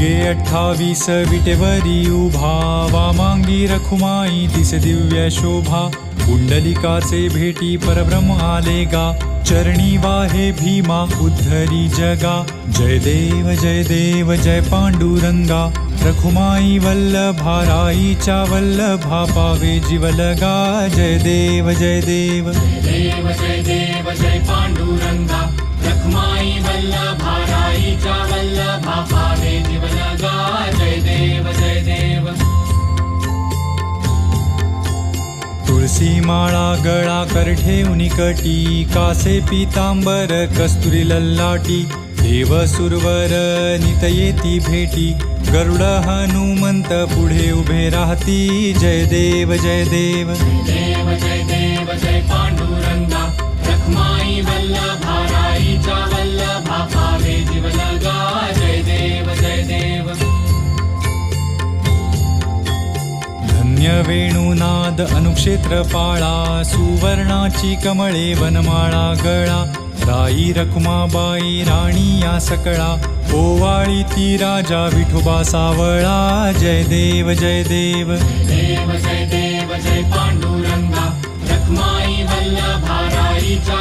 गे 28 विटेवरी उभा, वामांगी रखुमाई दिसे दिव्य शोभा. कुंडलिकाचे भेटी परब्रह्म आले गा, चरणी वाहे भीमा उद्धरी जगा. जय देव जय पांडुरंगा, रखुमाई वल्लभा राईच्या वल्लभा पावे जीवलगा. जय देव जय देव जय देव जय पांडुरंगा, रखमाई वल्लभा राईच्या वल्लभा पावे जीवलगा. जय देव जय देव. तुळसी माळा गळा कर ठेवून कटी, कासे पीतांबर कस्तुरी लल्लाटी. देव सुरवर नित येती भेटी, गरुड हनुमंत पुढे उभे राहती. जय देव जय देव जय देव जय पांडुरंगा, रखमाई वल्लभा राईच्या वल्लभा पावे जीवलगा. जय देव जय देव. धन्य वेणुनाद अनुक्षेत्र पाळा, सुवर्णाची कमळे वनमाळा गळा. राई रखुमाबाई राणी या सकळा, ओवाळी ती राजा विठोबा सावळा. जय देव जय देव जय देव जय पांडुरंगा, रखमाई वल्लभा राईच्या